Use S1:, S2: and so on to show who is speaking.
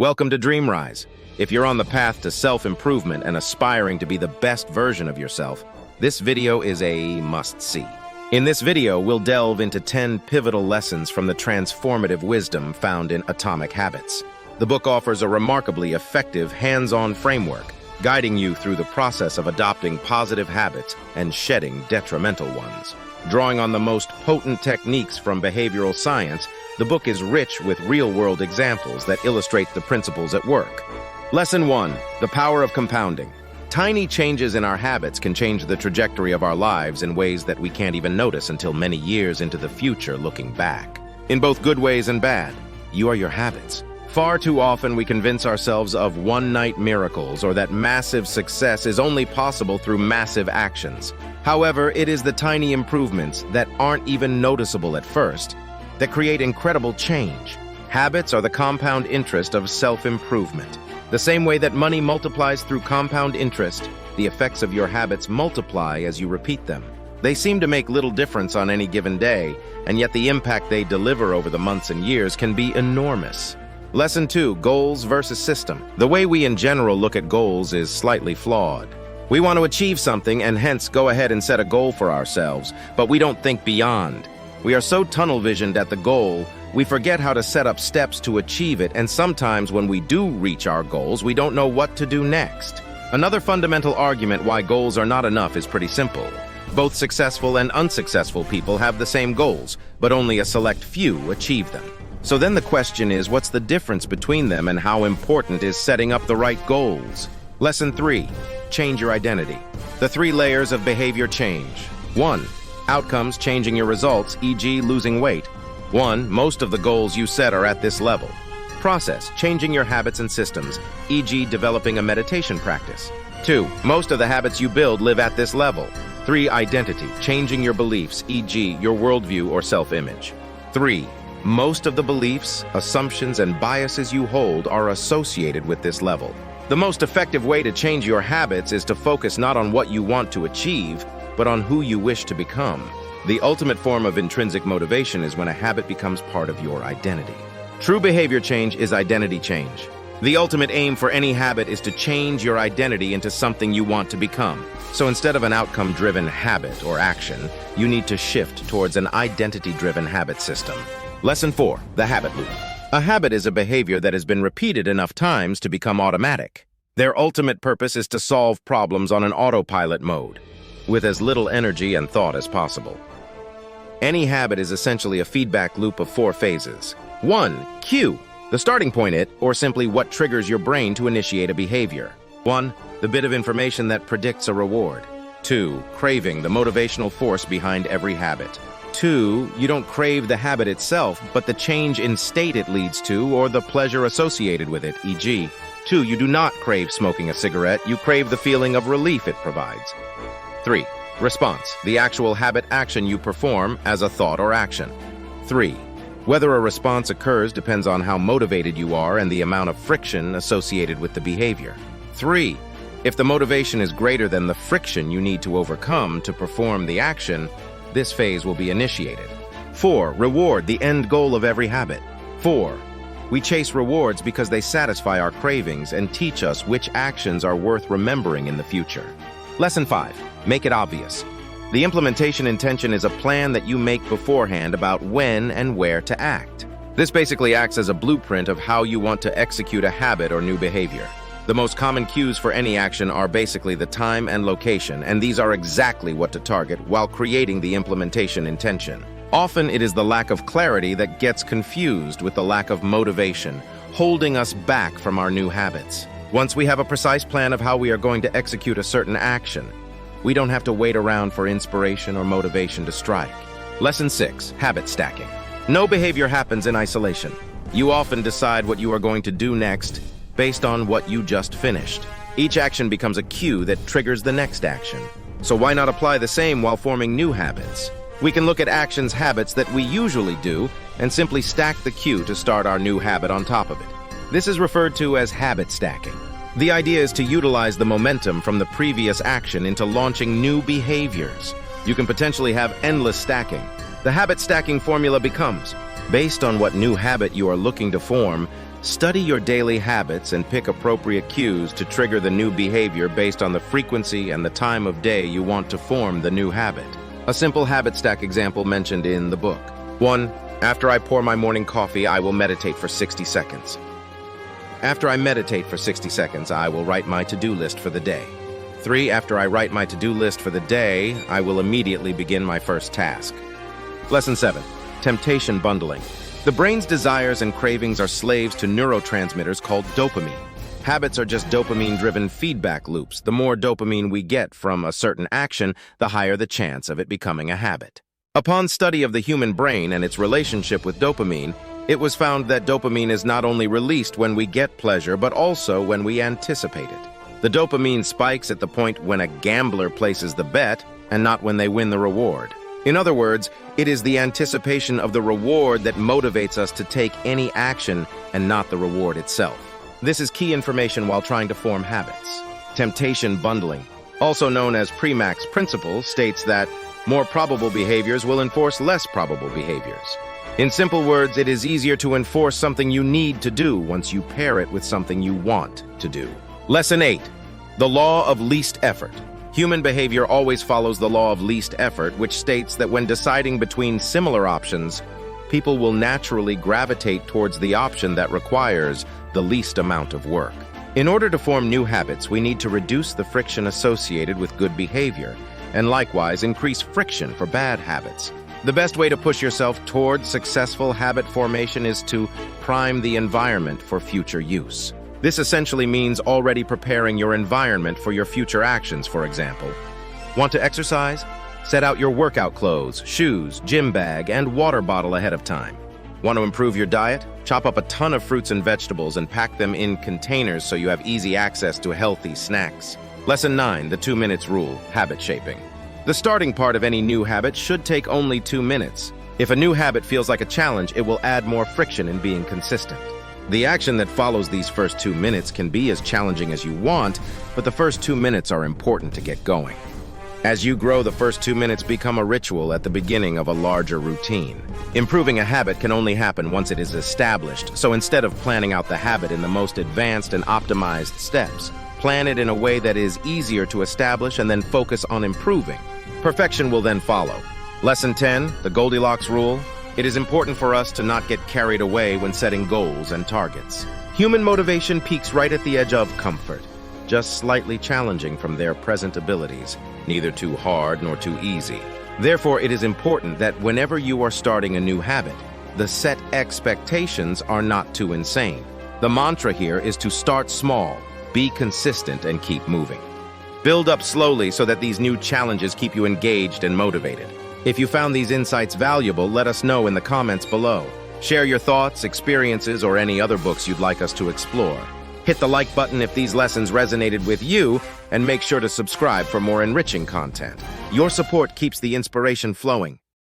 S1: Welcome to Dream Rise. If you're on the path to self-improvement and aspiring to be the best version of yourself, this video is a must-see. In this video, we'll delve into 10 pivotal lessons from the transformative wisdom found in Atomic Habits. The book offers a remarkably effective, hands-on framework, guiding you through the process of adopting positive habits and shedding detrimental ones. Drawing on the most potent techniques from behavioral science, the book is rich with real-world examples that illustrate the principles at work. Lesson 1. The power of compounding. Tiny changes in our habits can change the trajectory of our lives in ways that we can't even notice until many years into the future looking back. In both good ways and bad, you are your habits. Far too often we convince ourselves of one-night miracles or that massive success is only possible through massive actions. However, it is the tiny improvements that aren't even noticeable at first that create incredible change. Habits are the compound interest of self-improvement. The same way that money multiplies through compound interest, the effects of your habits multiply as you repeat them. They seem to make little difference on any given day, and yet the impact they deliver over the months and years can be enormous. Lesson 2. Goals versus system. The way we in general look at goals is slightly flawed. We want to achieve something and hence go ahead and set a goal for ourselves, but we don't think beyond. We are so tunnel-visioned at the goal, we forget how to set up steps to achieve it, and sometimes when we do reach our goals, we don't know what to do next. Another fundamental argument why goals are not enough is pretty simple. Both successful and unsuccessful people have the same goals, but only a select few achieve them. So then the question is, what's the difference between them and how important is setting up the right goals? Lesson 3. Change your identity. The 3 layers of behavior change. 1. Outcomes changing your results, e.g. losing weight. 1. Most of the goals you set are at this level. Process, changing your habits and systems, e.g. developing a meditation practice. 2. Most of the habits you build live at this level. 3. Identity, changing your beliefs, e.g. your worldview or self-image. 3. Most of the beliefs, assumptions, and biases you hold are associated with this level. The most effective way to change your habits is to focus not on what you want to achieve, but on who you wish to become. The ultimate form of intrinsic motivation is when a habit becomes part of your identity. True behavior change is identity change. The ultimate aim for any habit is to change your identity into something you want to become. So instead of an outcome-driven habit or action, you need to shift towards an identity-driven habit system. Lesson 4. The habit loop. A habit is a behavior that has been repeated enough times to become automatic. Their ultimate purpose is to solve problems on an autopilot mode, with as little energy and thought as possible. Any habit is essentially a feedback loop of 4 phases. 1. Cue, the starting point or simply what triggers your brain to initiate a behavior. 1. The bit of information that predicts a reward. 2. Craving, the motivational force behind every habit. 2. You don't crave the habit itself, but the change in state it leads to or the pleasure associated with it, e.g. 2. You do not crave smoking a cigarette, you crave the feeling of relief it provides. 3. Response, the actual habit action you perform as a thought or action. 3. Whether a response occurs depends on how motivated you are and the amount of friction associated with the behavior. 3. If the motivation is greater than the friction you need to overcome to perform the action, this phase will be initiated. 4. Reward, the end goal of every habit. 4. We chase rewards because they satisfy our cravings and teach us which actions are worth remembering in the future. Lesson 5. Make it obvious. The implementation intention is a plan that you make beforehand about when and where to act. This basically acts as a blueprint of how you want to execute a habit or new behavior. The most common cues for any action are basically the time and location, and these are exactly what to target while creating the implementation intention. Often it is the lack of clarity that gets confused with the lack of motivation, holding us back from our new habits. Once we have a precise plan of how we are going to execute a certain action, we don't have to wait around for inspiration or motivation to strike. Lesson 6. Habit stacking. No behavior happens in isolation. You often decide what you are going to do next based on what you just finished. Each action becomes a cue that triggers the next action. So why not apply the same while forming new habits? We can look at actions habits that we usually do and simply stack the cue to start our new habit on top of it. This is referred to as habit stacking. The idea is to utilize the momentum from the previous action into launching new behaviors. You can potentially have endless stacking. The habit stacking formula becomes, based on what new habit you are looking to form, Study your daily habits and pick appropriate cues to trigger the new behavior based on the frequency and the time of day you want to form the new habit. A simple habit stack example mentioned in the book. 1. After I pour my morning coffee, I will meditate for 60 seconds. After I meditate for 60 seconds, I will write my to-do list for the day. 3. After I write my to-do list for the day, I will immediately begin my first task. Lesson 7. Temptation bundling. The brain's desires and cravings are slaves to neurotransmitters called dopamine. Habits are just dopamine-driven feedback loops. The more dopamine we get from a certain action, the higher the chance of it becoming a habit. Upon study of the human brain and its relationship with dopamine, it was found that dopamine is not only released when we get pleasure, but also when we anticipate it. The dopamine spikes at the point when a gambler places the bet and not when they win the reward. In other words, it is the anticipation of the reward that motivates us to take any action and not the reward itself. This is key information while trying to form habits. Temptation bundling, also known as Premack's principle, states that more probable behaviors will enforce less probable behaviors. In simple words, it is easier to enforce something you need to do once you pair it with something you want to do. Lesson 8. The law of least effort. Human behavior always follows the law of least effort, which states that when deciding between similar options, people will naturally gravitate towards the option that requires the least amount of work. In order to form new habits, we need to reduce the friction associated with good behavior, and likewise increase friction for bad habits. The best way to push yourself toward successful habit formation is to prime the environment for future use. This essentially means already preparing your environment for your future actions, for example. Want to exercise? Set out your workout clothes, shoes, gym bag, and water bottle ahead of time. Want to improve your diet? Chop up a ton of fruits and vegetables and pack them in containers so you have easy access to healthy snacks. Lesson 9, the 2 minutes rule, habit shaping. The starting part of any new habit should take only 2 minutes. If a new habit feels like a challenge, it will add more friction in being consistent. The action that follows these first 2 minutes can be as challenging as you want, but the first 2 minutes are important to get going. As you grow, the first 2 minutes become a ritual at the beginning of a larger routine. Improving a habit can only happen once it is established, so instead of planning out the habit in the most advanced and optimized steps, plan it in a way that is easier to establish and then focus on improving. Perfection will then follow. Lesson 10, the Goldilocks rule. It is important for us to not get carried away when setting goals and targets. Human motivation peaks right at the edge of comfort, just slightly challenging from their present abilities, neither too hard nor too easy. Therefore, it is important that whenever you are starting a new habit, the set expectations are not too insane. The mantra here is to start small, be consistent, and keep moving. Build up slowly so that these new challenges keep you engaged and motivated. If you found these insights valuable, let us know in the comments below. Share your thoughts, experiences, or any other books you'd like us to explore. Hit the like button if these lessons resonated with you, and make sure to subscribe for more enriching content. Your support keeps the inspiration flowing.